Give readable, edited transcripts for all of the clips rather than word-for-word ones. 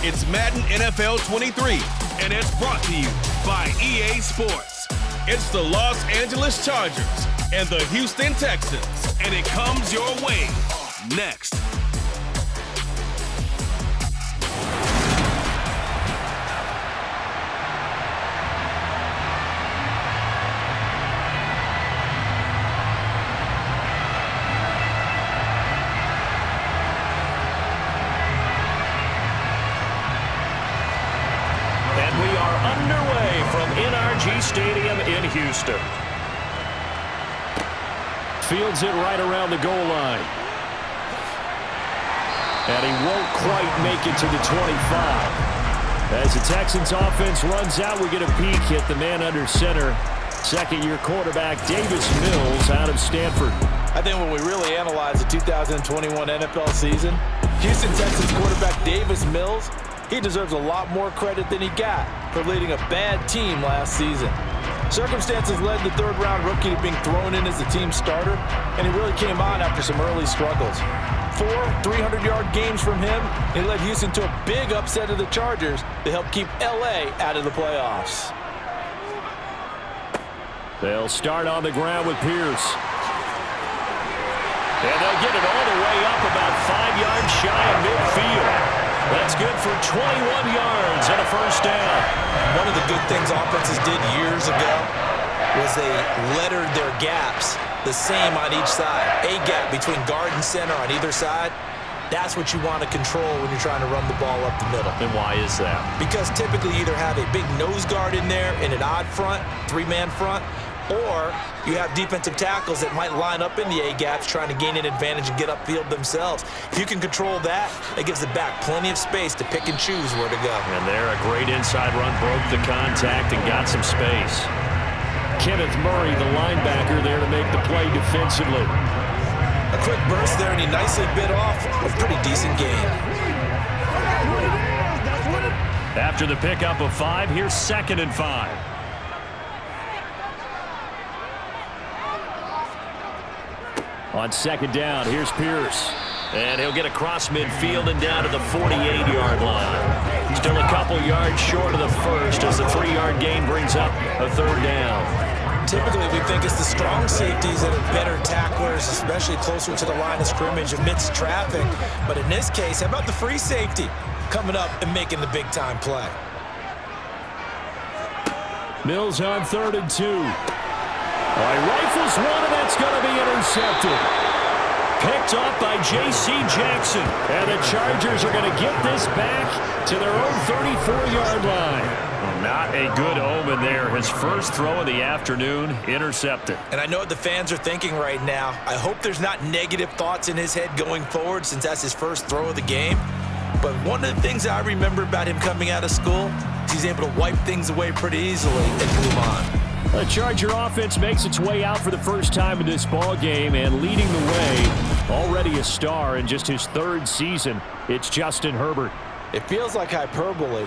It's Madden NFL 23, and it's brought to you by EA Sports. It's the Los Angeles Chargers and the Houston Texans, and it comes your way next. Stadium in Houston. Fields it right around the goal line. And he won't quite make it to the 25. As the Texans offense runs out, we get a peek at the man under center. Second-year quarterback Davis Mills out of Stanford. I think when we really analyze the 2021 NFL season, Houston Texans quarterback Davis Mills, he deserves a lot more credit than he got for leading a bad team last season. Circumstances led the third-round rookie to being thrown in as the team starter, and he really came on after some early struggles. 4 300-yard games from him, he led Houston to a big upset of the Chargers to help keep L.A. out of the playoffs. They'll start on the ground with Pierce. And they'll get it all the way up about 5 yards shy of midfield. That's good for 21 yards and a first down. One of the good things offenses did years ago was they lettered their gaps the same on each side. A gap between guard and center on either side. That's what you want to control when you're trying to run the ball up the middle. And why is that? Because typically you either have a big nose guard in there in an odd front, 3-man front, or you have defensive tackles that might line up in the A-gaps trying to gain an advantage and get upfield themselves. If you can control that, it gives the back plenty of space to pick and choose where to go. And there, a great inside run broke the contact and got some space. Kenneth Murray, the linebacker, there to make the play defensively. A quick burst there, and he nicely bit off a pretty decent gain. After the pickup of 5, here's 2nd and 5. On 2nd down, here's Pierce. And he'll get across midfield and down to the 48-yard line. Still a couple yards short of the first as the 3-yard gain brings up a 3rd down. Typically, we think it's the strong safeties that are better tacklers, especially closer to the line of scrimmage amidst traffic. But in this case, how about the free safety coming up and making the big-time play? Mills on 3rd and 2. All right, rifles one, and that's going to be intercepted. Picked up by J.C. Jackson. And the Chargers are going to get this back to their own 34-yard line. Well, not a good omen there. His first throw of the afternoon, intercepted. And I know what the fans are thinking right now. I hope there's not negative thoughts in his head going forward since that's his first throw of the game. But one of the things I remember about him coming out of school is he's able to wipe things away pretty easily and move on. The Charger offense makes its way out for the first time in this ball game, and leading the way, already a star in just his 3rd season, it's Justin Herbert. It feels like hyperbole,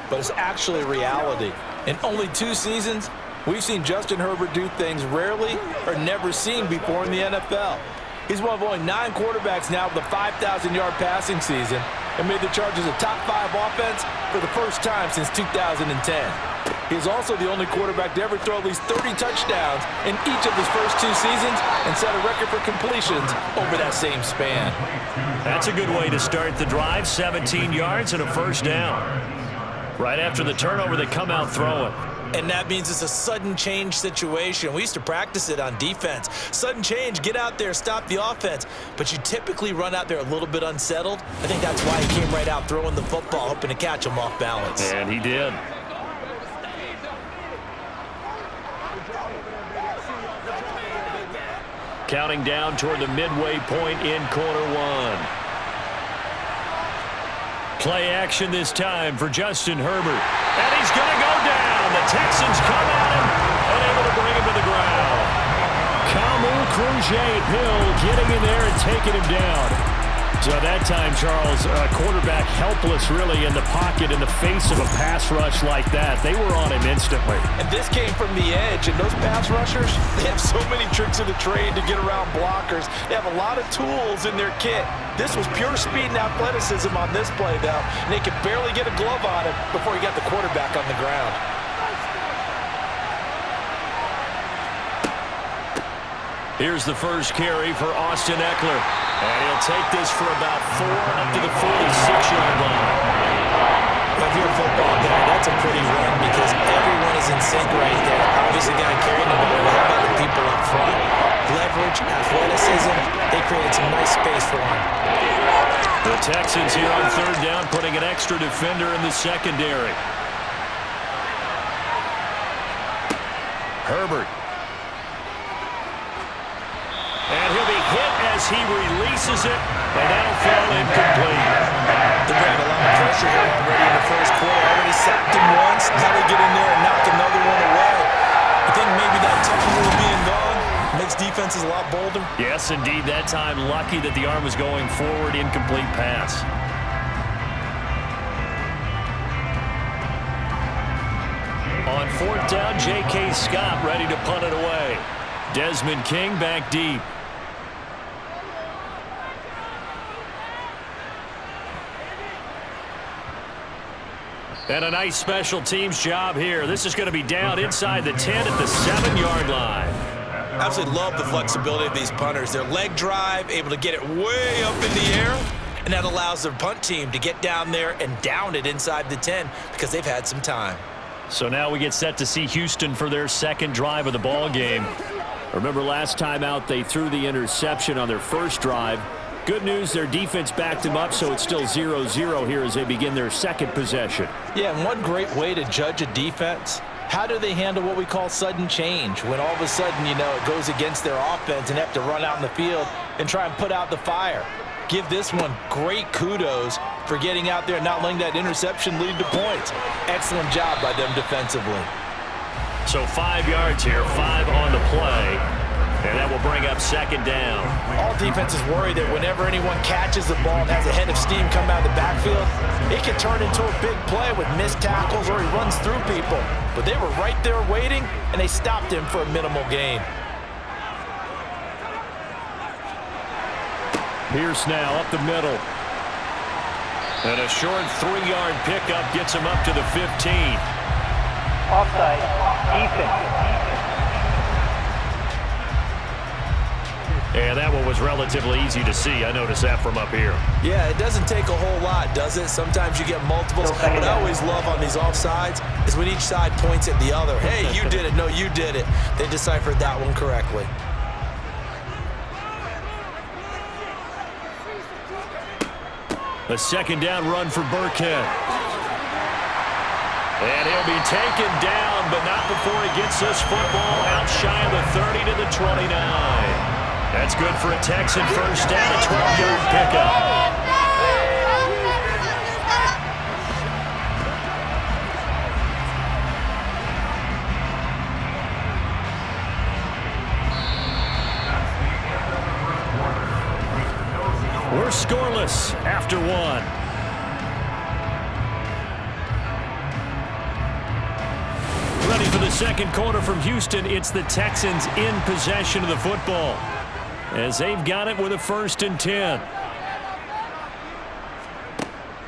but it's actually reality. In only 2 seasons, we've seen Justin Herbert do things rarely or never seen before in the NFL. He's one of only 9 quarterbacks now with a 5,000-yard passing season and made the Chargers a top 5 offense for the first time since 2010. He is also the only quarterback to ever throw at least 30 touchdowns in each of his first 2 seasons and set a record for completions over that same span. That's a good way to start the drive. 17 yards and a first down. Right after the turnover, they come out throwing. And that means it's a sudden change situation. We used to practice it on defense. Sudden change, get out there, stop the offense. But you typically run out there a little bit unsettled. I think that's why he came right out throwing the football, hoping to catch him off balance. And he did. Counting down toward the midway point in quarter 1. Play action this time for Justin Herbert. And he's going to go down. The Texans come at him and able to bring him to the ground. Kamu Cruz-Hill getting in there and taking him down. So that time, Charles, quarterback helpless really in the pocket in the face of a pass rush like that. They were on him instantly. And this came from the edge, and those pass rushers, they have so many tricks of the trade to get around blockers. They have a lot of tools in their kit. This was pure speed and athleticism on this play, though, and they could barely get a glove on him before he got the quarterback on the ground. Here's the first carry for Austin Eckler. And he'll take this for about 4 up to the 46-yard line. If you're a football guy, that's a pretty run because everyone is in sync right there. Obviously, the guy carrying the ball, but how about the people up front? Leverage, athleticism, they created some nice space for him. The Texans here on third down, putting an extra defender in the secondary. Herbert. And he'll be hit as he releases it, and that'll fall incomplete. They brought a lot of pressure here already in the first quarter. Already sacked him once. Now they get in there and knock another one away. I think maybe that touching rule being gone makes defenses a lot bolder. Yes, indeed. That time, lucky that the arm was going forward, incomplete pass. On fourth down, J.K. Scott ready to punt it away. Desmond King back deep. And a nice special teams job here. This is going to be down inside the 10 at the 7-yard line. Absolutely love the flexibility of these punters. Their leg drive, able to get it way up in the air, and that allows their punt team to get down there and down it inside the 10 because they've had some time. So now we get set to see Houston for their second drive of the ball game. Remember last time out they threw the interception on their first drive. Good news, their defense backed them up, so it's still 0-0 here as they begin their second possession. Yeah, and one great way to judge a defense, how do they handle what we call sudden change? When all of a sudden, you know, it goes against their offense and they have to run out in the field and try and put out the fire. Give this one great kudos for getting out there and not letting that interception lead to points. Excellent job by them defensively. So 5 yards here, 5 on the play. And that will bring up second down. All defenses worry that whenever anyone catches the ball and has a head of steam come out of the backfield, it can turn into a big play with missed tackles or he runs through people. But they were right there waiting, and they stopped him for a minimal gain. Pierce now up the middle. And a short 3-yard pickup gets him up to the 15. Offside, defense. And that one was relatively easy to see. I noticed that from up here. Yeah, it doesn't take a whole lot, does it? Sometimes you get multiples. What I always love on these offsides is when each side points at the other. Hey, you did it. No, you did it. They deciphered that one correctly. A second down run for Burkhead. And he'll be taken down, but not before he gets this football out shy of the 30 to the 29. That's good for a Texan first down, a 12-yard pickup. We're scoreless after one. Ready for the second quarter from Houston. It's the Texans in possession of the football, as they've got it with a 1st and 10.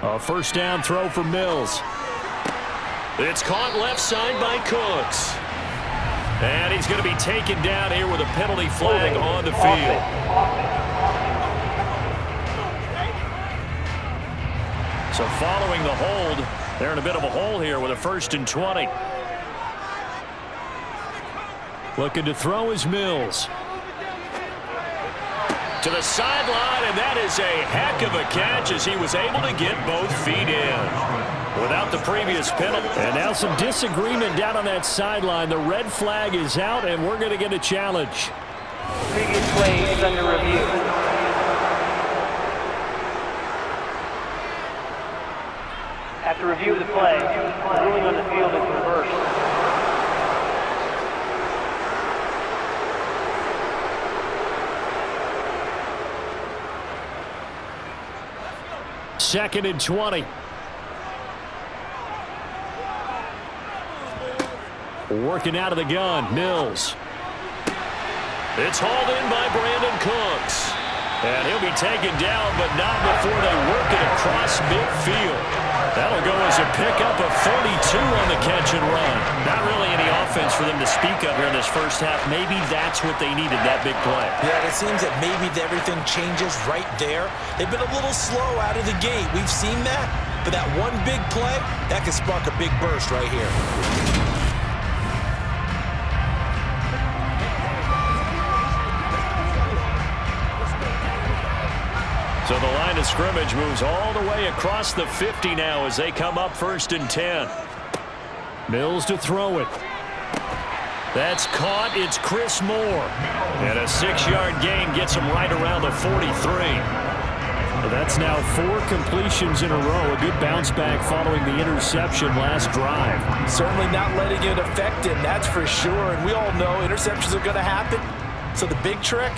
A first down throw for Mills. It's caught left side by Cooks. And he's going to be taken down here with a penalty flag on the field. So following the hold, they're in a bit of a hole here with a 1st and 20. Looking to throw is Mills. To the sideline, and that is a heck of a catch as he was able to get both feet in without the previous penalty. And now some disagreement down on that sideline. The red flag is out, and we're going to get a challenge. Previous play is under review. After review of the play, the ruling on the field is reversed. 2nd and 20. Working out of the gun, Mills. It's hauled in by Brandon Cooks. And he'll be taken down, but not before they work it across midfield. That'll go as a pickup of 42 on the catch and run. Not really any offense for them to speak of here in this first half. Maybe that's what they needed, that big play. Yeah, it seems that maybe everything changes right there. They've been a little slow out of the gate. We've seen that. But that one big play, that could spark a big burst right here. So the line of scrimmage moves all the way across the 50 now as they come up 1st and 10. Mills to throw it. That's caught. It's Chris Moore. And a 6-yard gain gets him right around the 43. That's now 4 completions in a row. A good bounce back following the interception last drive. Certainly not letting it affect him, that's for sure. And we all know interceptions are going to happen. So the big trick,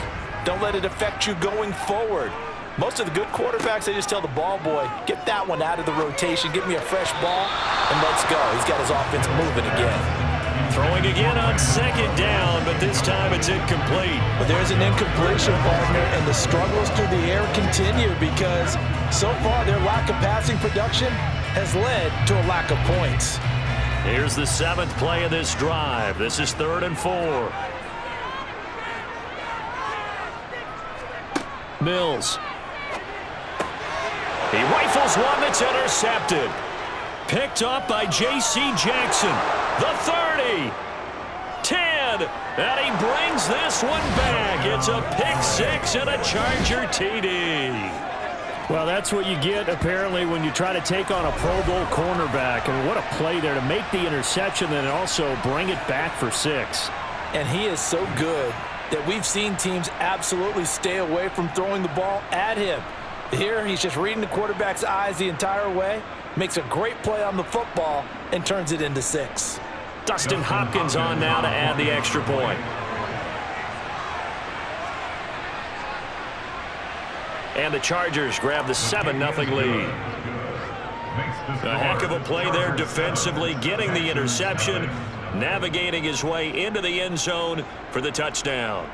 don't let it affect you going forward. Most of the good quarterbacks, they just tell the ball boy, get that one out of the rotation, give me a fresh ball, and let's go. He's got his offense moving again. Throwing again on 2nd down, but this time it's incomplete. But there's an incompletion, partner, and the struggles through the air continue because so far their lack of passing production has led to a lack of points. Here's the 7th play of this drive. This is 3rd and 4. Mills. He rifles one that's intercepted. Picked up by J.C. Jackson. The 30. 10. And he brings this one back. It's a pick-6 and a Charger TD. Well, that's what you get, apparently, when you try to take on a Pro Bowl cornerback. I mean, what a play there to make the interception and also bring it back for 6. And he is so good that we've seen teams absolutely stay away from throwing the ball at him. Here, he's just reading the quarterback's eyes the entire way, makes a great play on the football, and turns it into 6. Dustin Hopkins on now to add the extra point. And the Chargers grab the 7-0 lead. A heck of a play there defensively, getting the interception, navigating his way into the end zone for the touchdown.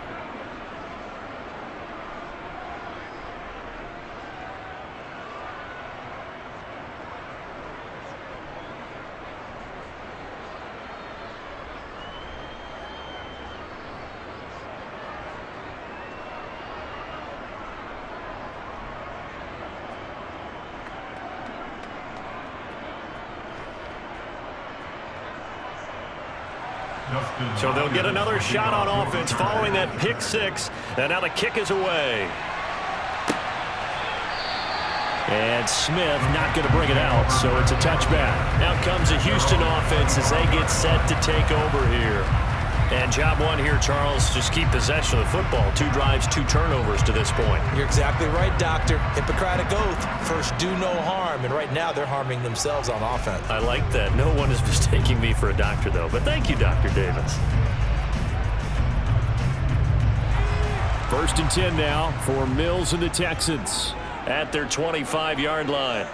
So they'll get another shot on offense following that pick-6, and now the kick is away. And Smith not going to bring it out, so it's a touchback. Now comes a Houston offense as they get set to take over here. And job one here, Charles, just keep possession of the football. 2 drives, 2 turnovers to this point. You're exactly right, Doctor. Hippocratic oath, first do no harm, and right now they're harming themselves on offense. I like that. No one is mistaking me for a doctor, though. But thank you, Dr. Davis. 1st and 10 now for Mills and the Texans at their 25-yard line.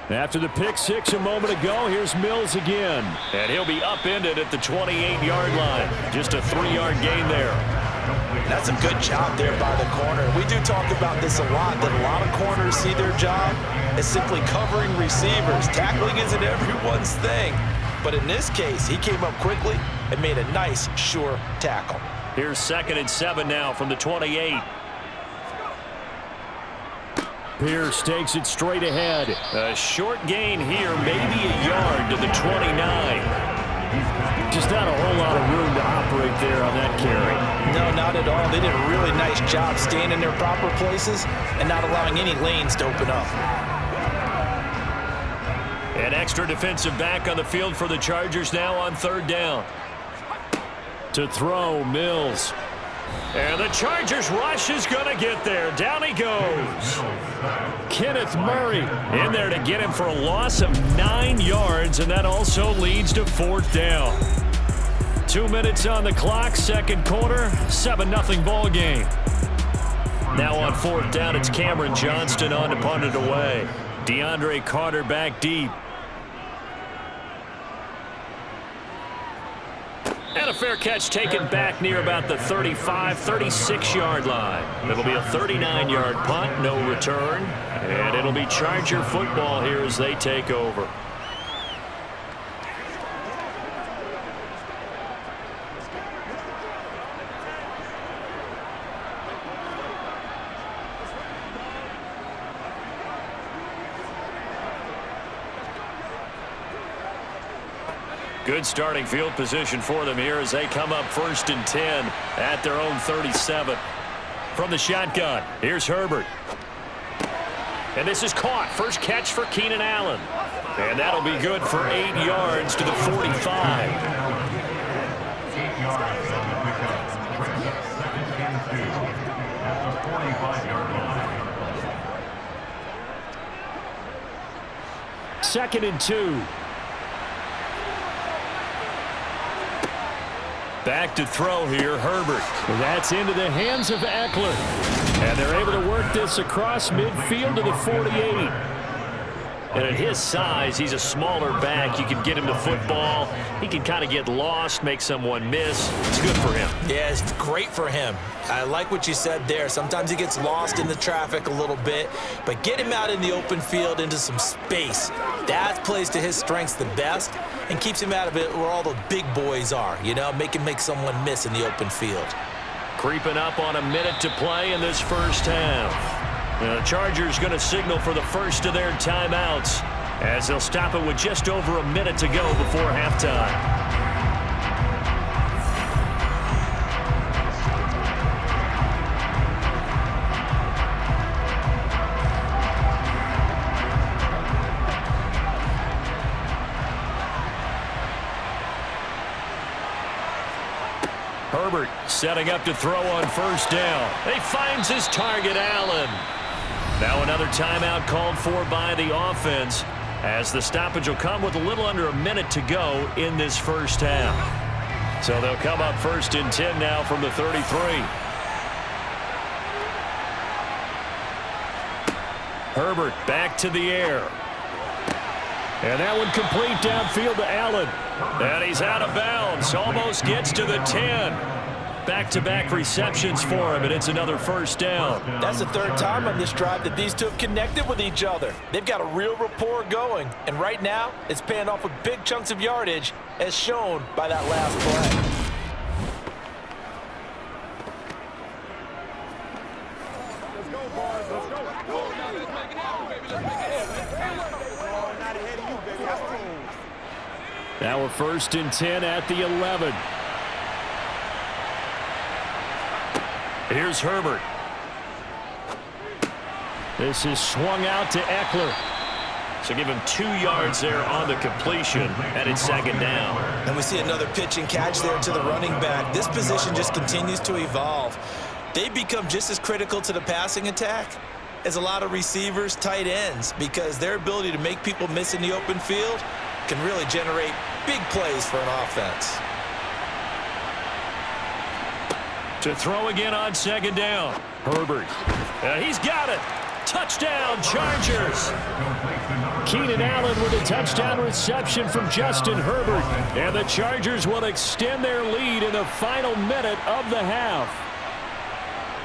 After the pick-6 a moment ago, here's Mills again. And he'll be upended at the 28-yard line. Just a 3-yard gain there. That's a good job there by the corner. We do talk about this a lot, that a lot of corners see their job as simply covering receivers. Tackling isn't everyone's thing. But in this case, he came up quickly and made a nice, sure tackle. Here's 2nd and 7 now from the 28. Pierce takes it straight ahead. A short gain here, maybe a yard to the 29. Just not a whole lot of room to operate there on that carry. No, not at all. They did a really nice job staying in their proper places and not allowing any lanes to open up. An extra defensive back on the field for the Chargers now on 3rd down. To throw, Mills. And the Chargers rush is going to get there. Down he goes. Kenneth Murray in there to get him for a loss of 9 yards, and that also leads to 4th down. 2 minutes on the clock, 2nd quarter, 7-0 ball game. Now on fourth down, it's Cameron Johnston on to punt it away. DeAndre Carter back deep. And a fair catch taken back near about the 35, 36-yard line. It'll be a 39-yard punt, no return. And it'll be Charger football here as they take over. Good starting field position for them here as they come up 1st and 10 at their own 37. From the shotgun, here's Herbert. And this is caught. First catch for Keenan Allen. And that'll be good for 8 yards to the 45. Second and 2. Back to throw here, Herbert. That's into the hands of Eckler. And they're able to work this across midfield to the 48. And at his size, he's a smaller back. You can get him to football. He can kind of get lost, make someone miss. It's good for him. Yeah, it's great for him. I like what you said there. Sometimes he gets lost in the traffic a little bit, but get him out in the open field into some space. That plays to his strengths the best and keeps him out of it where all the big boys are, you know, make him make someone miss in the open field. Creeping up on a minute to play in this first half. The Chargers going to signal for the first of their timeouts as they'll stop it with just over a minute to go before halftime. Herbert setting up to throw on first down. He finds his target, Allen. Now another timeout called for by the offense as the stoppage will come with a little under a minute to go in this first half. So they'll come up 1st and 10 now from the 33. Herbert back to the air. And that one complete downfield to Allen. And he's out of bounds. Almost gets to the 10. Back-to-back receptions for him, and it's another first down. That's the third time on this drive that these two have connected with each other. They've got a real rapport going, and right now it's paying off with big chunks of yardage as shown by that last play. Let's go, boys. Let's go. Now we're 1st and 10 at the 11. Here's Herbert. This is swung out to Eckler. So give him 2 yards there on the completion, and it's 2nd down. And we see another pitch and catch there to the running back. This position just continues to evolve. They become just as critical to the passing attack as a lot of receivers, tight ends, because their ability to make people miss in the open field can really generate big plays for an offense. To throw again on 2nd down. Herbert. He's got it. Touchdown, Chargers. Keenan Allen with a touchdown reception from Justin Herbert. And the Chargers will extend their lead in the final minute of the half.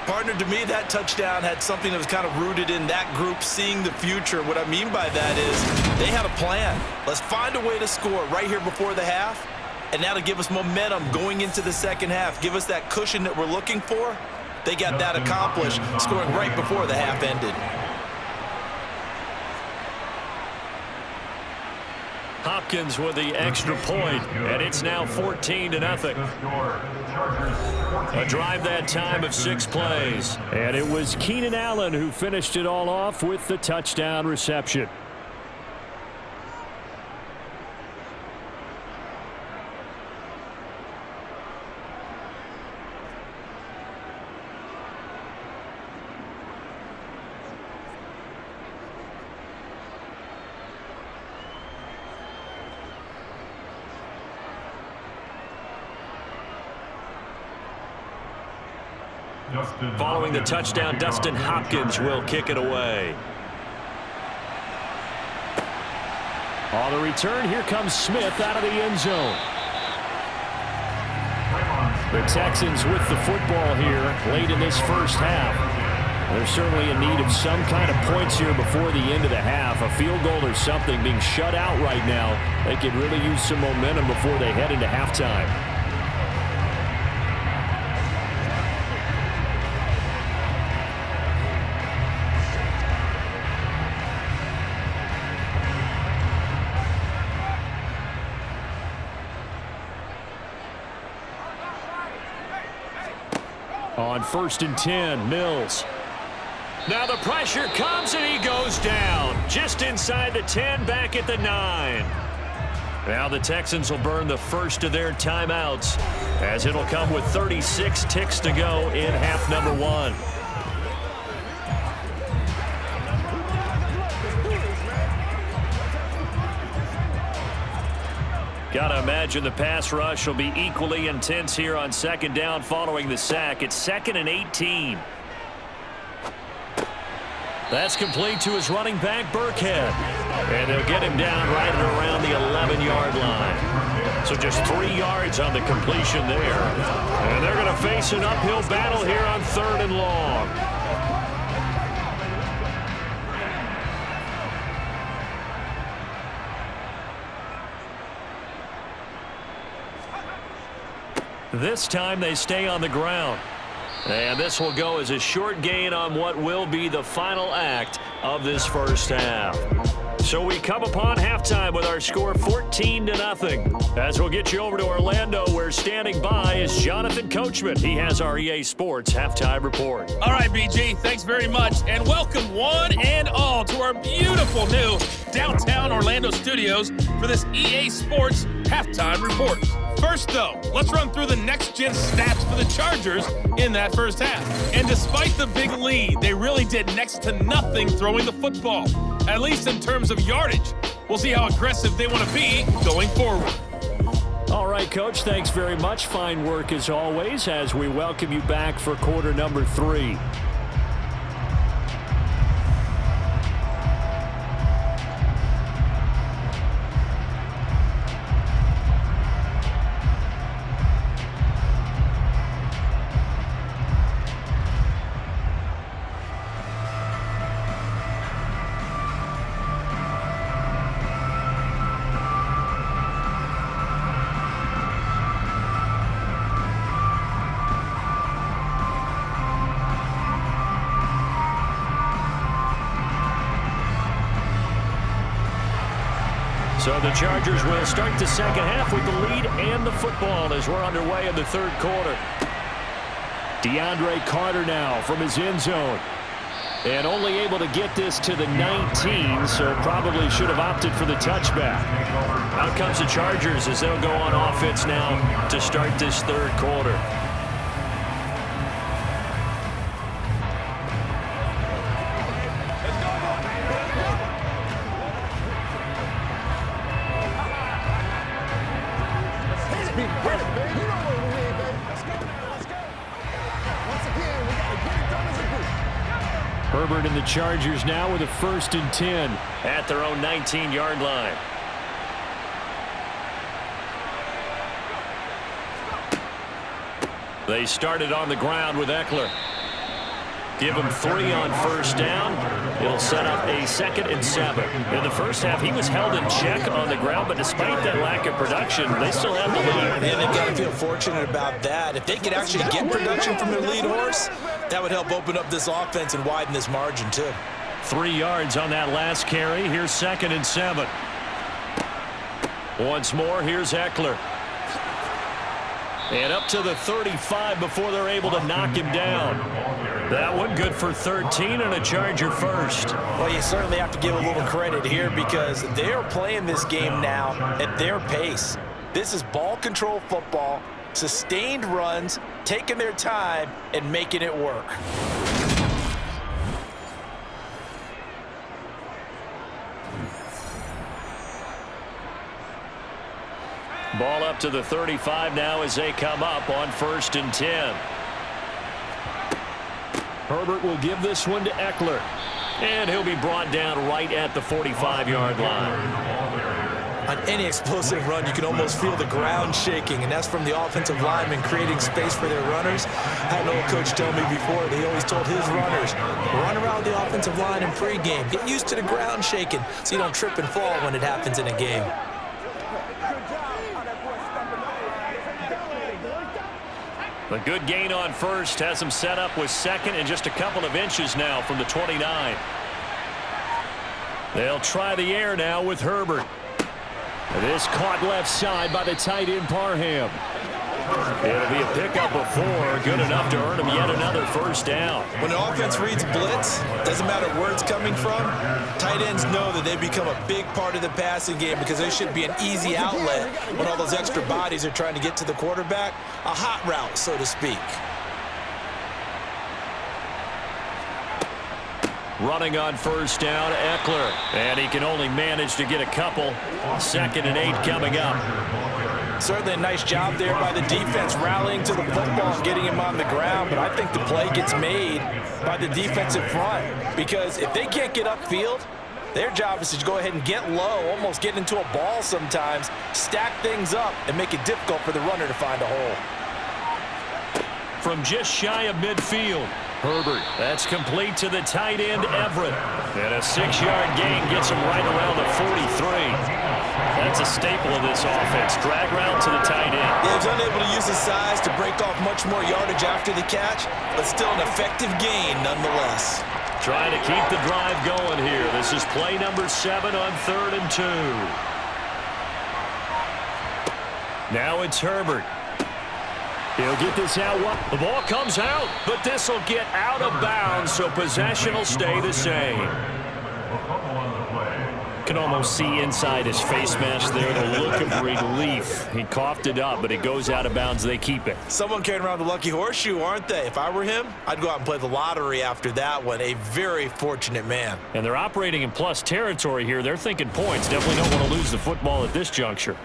Partner, to me, that touchdown had something that was kind of rooted in that group seeing the future. What I mean by that is they had a plan. Let's find a way to score right here before the half. And now to give us momentum going into the second half, give us that cushion that we're looking for. They got that accomplished, scoring right before the half ended. Hopkins with the extra point, and it's now 14-0. A drive that time of 6 plays. And it was Keenan Allen who finished it all off with the touchdown reception. Following the touchdown, Dustin Hopkins will kick it away. On the return, here comes Smith out of the end zone. The Texans with the football here late in this first half. They're certainly in need of some kind of points here before the end of the half. A field goal or something, being shut out right now. They could really use some momentum before they head into halftime. On 1st and 10, Mills. Now the pressure comes and he goes down. Just inside the 10, back at the 9. Now the Texans will burn the first of their timeouts as it'll come with 36 ticks to go in half number 1. Gotta imagine the pass rush will be equally intense here on 2nd down following the sack. It's 2nd and 18. That's complete to his running back, Burkhead. And they'll get him down right at around the 11-yard line. So just 3 yards on the completion there. And they're going to face an uphill battle here on 3rd and long. This time they stay on the ground. And this will go as a short gain on what will be the final act of this first half. So we come upon halftime with our score 14-0. As we'll get you over to Orlando, where standing by is Jonathan Coachman. He has our EA Sports halftime report. All right, BG, thanks very much. And welcome one and all to our beautiful new downtown Orlando studios for this EA Sports halftime report. First, though, let's run through the next-gen stats for the Chargers in that first half. And despite the big lead, they really did next to nothing throwing the football, at least in terms of yardage. We'll see how aggressive they want to be going forward. All right, Coach, thanks very much. Fine work as always as we welcome you back for quarter number 3. So the Chargers will start the second half with the lead and the football as we're underway in the third quarter. DeAndre Carter now from his end zone. And only able to get this to the 19, so probably should have opted for the touchback. Out comes the Chargers as they'll go on offense now to start this third quarter. Herbert and the Chargers now with a 1st and 10 at their own 19-yard line. They started on the ground with Eckler. Give him 3 on 1st down. It'll set up a 2nd and 7. In the first half, he was held in check on the ground, but despite that lack of production, they still have the lead. And they've got to feel fortunate about that. If they could actually get production from their lead horse, that would help open up this offense and widen this margin, too. 3 yards on that last carry. Here's 2nd and 7. Once more, here's Eckler. And up to the 35 before they're able to knock him down. That one good for 13 and a Charger first. Well, you certainly have to give a little credit here because they're playing this game now at their pace. This is ball control football, sustained runs, taking their time, and making it work. Ball up to the 35 now as they come up on 1st and 10. Herbert will give this one to Eckler. And he'll be brought down right at the 45-yard line. On any explosive run, you can almost feel the ground shaking, and that's from the offensive linemen creating space for their runners. I had an old coach tell me before, he always told his runners, run around the offensive line in pregame. Get used to the ground shaking so you don't trip and fall when it happens in a game. A good gain on first has him set up with second and just a couple of inches now from the 29. They'll try the air now with Herbert. This caught left side by the tight end Parham. It'll be a pickup of 4, good enough to earn him yet another first down. When the offense reads blitz, doesn't matter where it's coming from, tight ends know that they become a big part of the passing game because there should be an easy outlet when all those extra bodies are trying to get to the quarterback. A hot route, so to speak. Running on first down, Eckler. And he can only manage to get a couple. 2nd and 8 coming up. Certainly a nice job there by the defense rallying to the football and getting him on the ground, but I think the play gets made by the defensive front because if they can't get upfield, their job is to go ahead and get low, almost get into a ball sometimes, stack things up, and make it difficult for the runner to find a hole. From just shy of midfield, Herbert. That's complete to the tight end, Everett. And a 6-yard gain gets him right around the 43. That's a staple of this offense. Drag route to the tight end. Yeah, he was unable to use his size to break off much more yardage after the catch, but still an effective gain nonetheless. Trying to keep the drive going here. This is play number 7 on 3rd and 2. Now it's Herbert. He'll get this out. The ball comes out, but this will get out of bounds, so possession will stay the same. Can almost see inside his face mask there the look of relief. He coughed it up, but it goes out of bounds. They keep it. Someone carrying around the lucky horseshoe, aren't they? If I were him, I'd go out and play the lottery after that one. A very fortunate man. And they're operating in plus territory here. They're thinking points. Definitely don't want to lose the football at this juncture.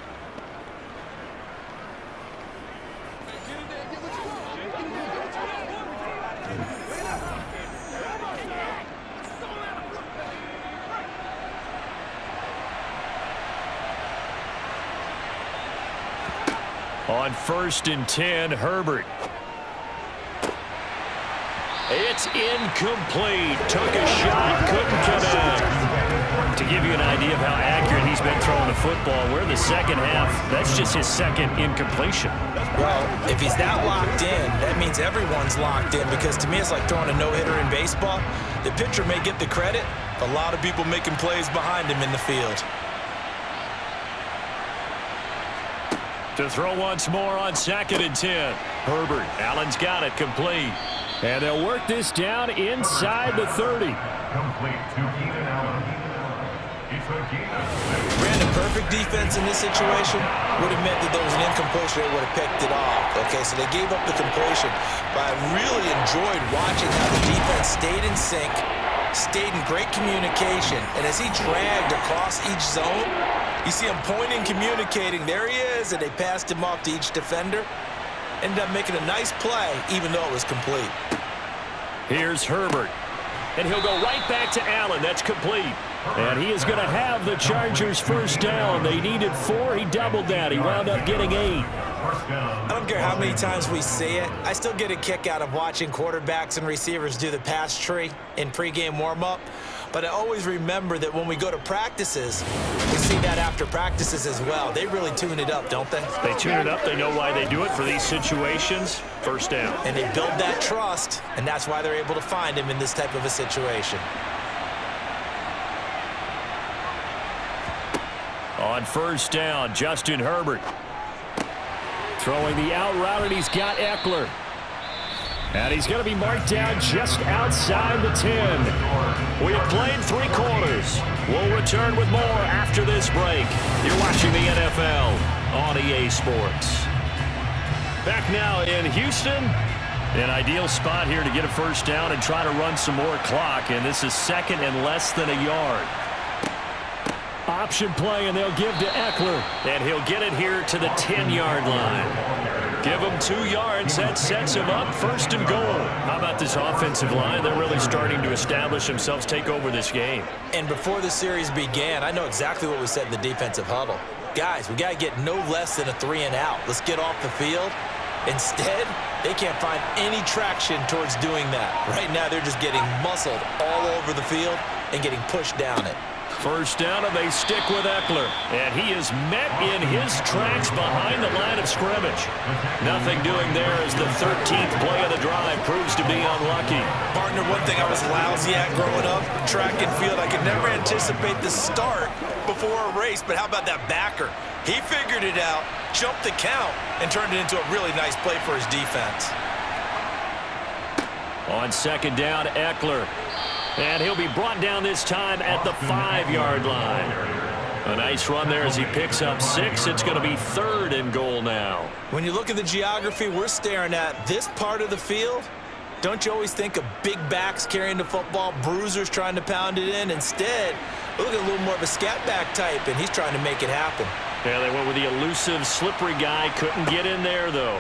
On 1st and 10, Herbert. It's incomplete. Took a shot, couldn't connect. To give you an idea of how accurate he's been throwing the football, we're in the second half. That's just his second incompletion. Well, if he's that locked in, that means everyone's locked in because to me it's like throwing a no-hitter in baseball. The pitcher may get the credit, a lot of people making plays behind him in the field. To throw once more on 2nd and 10. Herbert. Allen's got it complete. And they'll work this down inside the 30. Complete to Keenan Allen. It's a gain of 6. Brandon, perfect defense in this situation would have meant that there was an incompletion. They would have picked it off. Okay, so they gave up the completion. But I really enjoyed watching how the defense stayed in sync, stayed in great communication. And as he dragged across each zone, you see him pointing, communicating. There he is, and they passed him off to each defender. Ended up making a nice play, even though it was complete. Here's Herbert. And he'll go right back to Allen. That's complete. And he is going to have the Chargers first down. They needed 4. He doubled that. He wound up getting 8. I don't care how many times we see it. I still get a kick out of watching quarterbacks and receivers do the pass tree in pregame warm-up. But I always remember that when we go to practices, we see that after practices as well. They really tune it up, don't they? They tune it up. They know why they do it for these situations. First down. And they build that trust, and that's why they're able to find him in this type of a situation. On first down, Justin Herbert. Throwing the out route, and he's got Eckler. And he's going to be marked down just outside the 10. We have played 3 quarters. We'll return with more after this break. You're watching the NFL on EA Sports. Back now in Houston. An ideal spot here to get a first down and try to run some more clock. And this is 2nd and less than a yard. Option play, and they'll give to Eckler. And he'll get it here to the 10-yard line. Give him 2 yards. That sets him up 1st and goal. How about this offensive line? They're really starting to establish themselves, take over this game. And before the series began, I know exactly what we said in the defensive huddle. Guys, we got to get no less than a 3-and-out. Let's get off the field. Instead, they can't find any traction towards doing that. Right now, they're just getting muscled all over the field and getting pushed down it. 1st down, and they stick with Eckler. And he is met in his tracks behind the line of scrimmage. Nothing doing there as the 13th play of the drive proves to be unlucky. Partner, one thing I was lousy at growing up, track and field, I could never anticipate the start before a race, but how about that backer? He figured it out, jumped the count, and turned it into a really nice play for his defense. On 2nd down, Eckler. And he'll be brought down this time at the 5-yard line. A nice run there as he picks up 6. It's going to be 3rd and goal now. When you look at the geography we're staring at, this part of the field, don't you always think of big backs carrying the football, bruisers trying to pound it in? Instead, look at a little more of a scat back type, and he's trying to make it happen. Yeah, they went with the elusive, slippery guy. Couldn't get in there, though.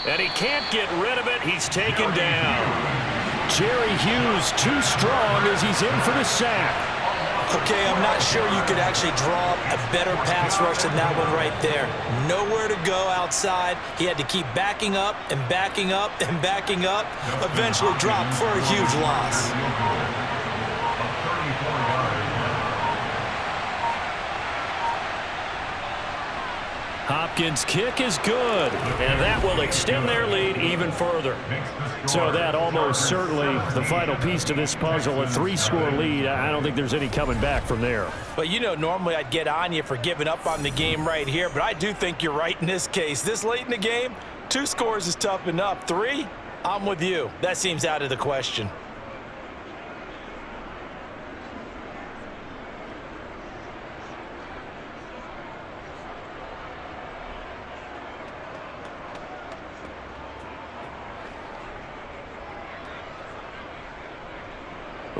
And he can't get rid of it. He's taken down. Jerry Hughes too strong as he's in for the sack. Okay, I'm not sure you could actually draw up a better pass rush than that one right there. Nowhere to go outside. He had to keep backing up and backing up and backing up. Eventually dropped for a huge loss. Hopkins' kick is good, and that will extend their lead even further. So that almost certainly the final piece to this puzzle, a 3-score lead. I don't think there's any coming back from there. But you know, normally I'd get on you for giving up on the game right here, but I do think you're right in this case. This late in the game, 2 scores is tough enough. 3, I'm with you. That seems out of the question.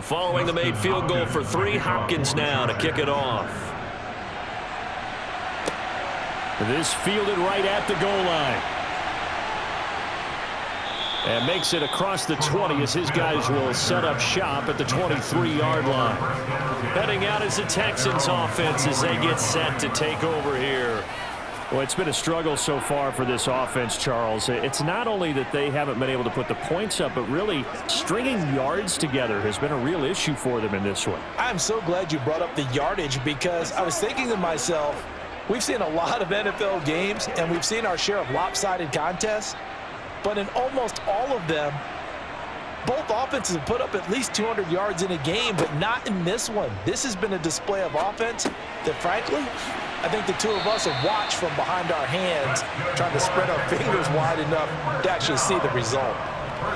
Following the made field goal for 3, Hopkins now to kick it off. This fielded right at the goal line. And makes it across the 20 as his guys will set up shop at the 23-yard line. Heading out is the Texans offense as they get set to take over here. Well, it's been a struggle so far for this offense, Charles. It's not only that they haven't been able to put the points up, but really stringing yards together has been a real issue for them in this one. I'm so glad you brought up the yardage because I was thinking to myself, we've seen a lot of NFL games and we've seen our share of lopsided contests, but in almost all of them, both offenses have put up at least 200 yards in a game, but not in this one. This has been a display of offense that, frankly, I think the two of us have watched from behind our hands, trying to spread our fingers wide enough to actually see the result.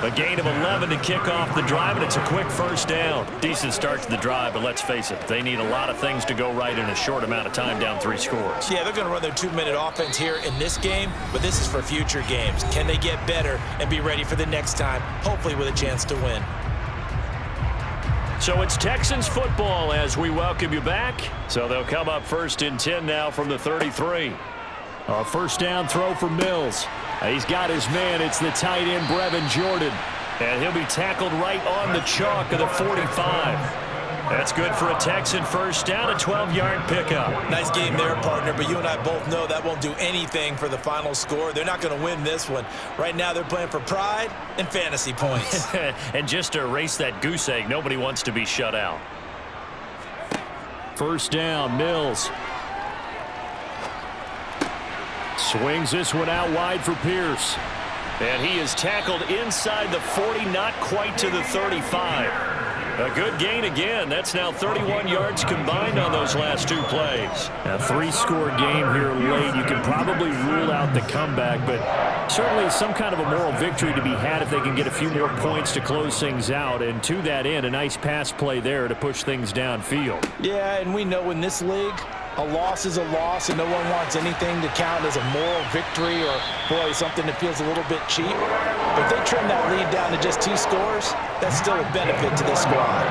A gain of 11 to kick off the drive, and it's a quick 1st down. Decent start to the drive, but let's face it, they need a lot of things to go right in a short amount of time down 3 scores. Yeah, they're going to run their 2-minute offense here in this game, but this is for future games. Can they get better and be ready for the next time, hopefully with a chance to win? So it's Texans football as we welcome you back. So they'll come up 1st and 10 now from the 33. A 1st down throw for Mills. He's got his man. It's the tight end, Brevin Jordan. And he'll be tackled right on the chalk of the 45. That's good for a Texan 1st down, a 12-yard pickup. Nice game there, partner, but you and I both know that won't do anything for the final score. They're not going to win this one. Right now they're playing for pride and fantasy points. And just to erase that goose egg, nobody wants to be shut out. 1st down, Mills. Swings this one out wide for Pierce. And he is tackled inside the 40, not quite to the 35. A good gain again. That's now 31 yards combined on those last 2 plays. A 3-score game here late. You can probably rule out the comeback, but certainly some kind of a moral victory to be had if they can get a few more points to close things out. And to that end, a nice pass play there to push things downfield. Yeah, and we know in this league, a loss is a loss, and no one wants anything to count as a moral victory or, boy, something that feels a little bit cheap. But if they trim that lead down to just 2 scores, that's still a benefit to this squad.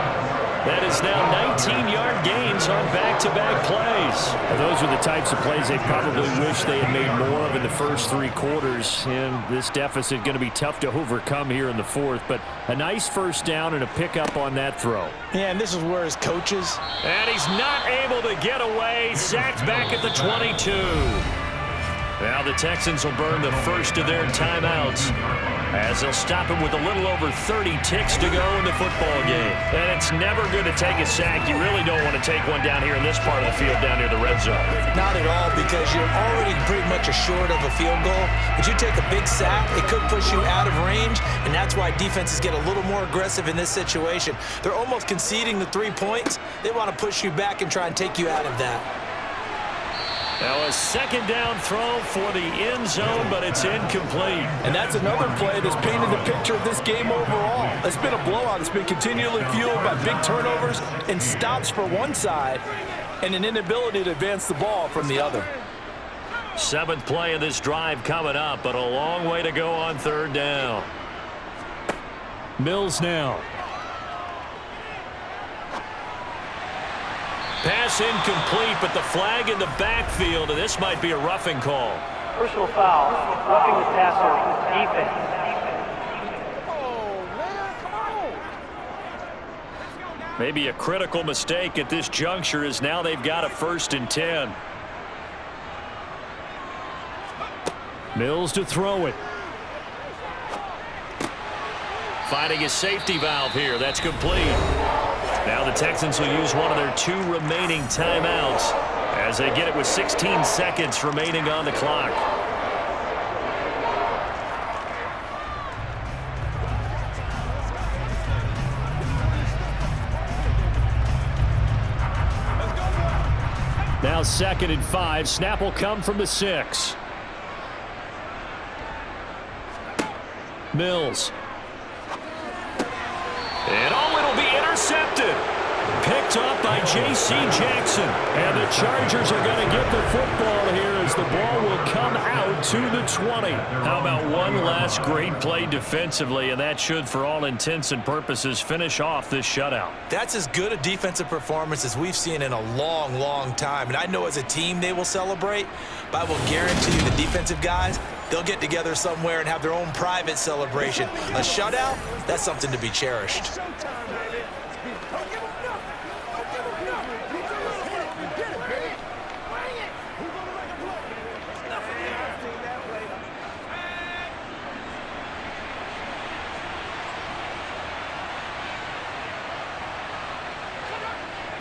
That is now 19-yard gains on back-to-back plays. Well, those are the types of plays they probably wish they had made more of in the first 3 quarters. And this deficit going to be tough to overcome here in the 4th. But a nice first down and a pickup on that throw. Yeah, and this is where his coaches. And he's not able to get away. Sacked back at the 22. Now the Texans will burn the first of their timeouts as they'll stop him with a little over 30 ticks to go in the football game. And it's never good to take a sack. You really don't want to take one down here in this part of the field down near the red zone. Not at all, because you're already pretty much assured of a field goal. But you take a big sack, it could push you out of range, and that's why defenses get a little more aggressive in this situation. They're almost conceding the 3 points. They want to push you back and try and take you out of that. Now a second down throw for the end zone, but it's incomplete. And that's another play that's painted the picture of this game overall. It's been a blowout. It's been continually fueled by big turnovers and stops for one side and an inability to advance the ball from the other. 7th play of this drive coming up, but a long way to go on 3rd down. Mills now. Pass incomplete, but the flag in the backfield, and this might be a roughing call. Personal foul, roughing the passer, defense. Maybe a critical mistake at this juncture, as now they've got a 1st and 10. Mills to throw it. Finding a safety valve here. That's complete. Now the Texans will use one of their 2 remaining timeouts as they get it with 16 seconds remaining on the clock. Now 2nd and 5. Snap will come from the 6. Mills. And it'll be intercepted. Picked up by J.C. Jackson. And the Chargers are going to get the football here as the ball will come out to the 20. How about one last great play defensively, and that should, for all intents and purposes, finish off this shutout. That's as good a defensive performance as we've seen in a long, long time. And I know as a team they will celebrate, but I will guarantee you the defensive guys, they'll get together somewhere and have their own private celebration. A shutout, that's something to be cherished.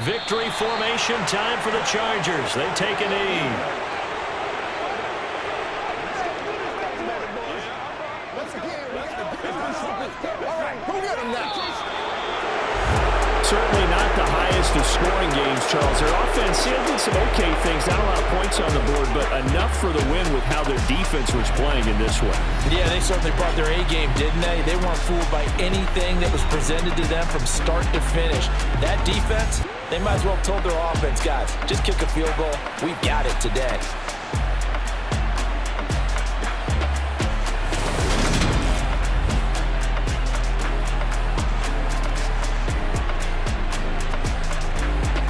Victory formation time for the Chargers. They take a knee. Certainly not the highest of scoring games, Charles. Their offense did some okay things, not a lot of points on the board, but enough for the win with how their defense was playing in this one. Yeah, they certainly brought their A-game, didn't they? They weren't fooled by anything that was presented to them from start to finish. That defense, they might as well have told their offense, guys, just kick a field goal. We've got it today.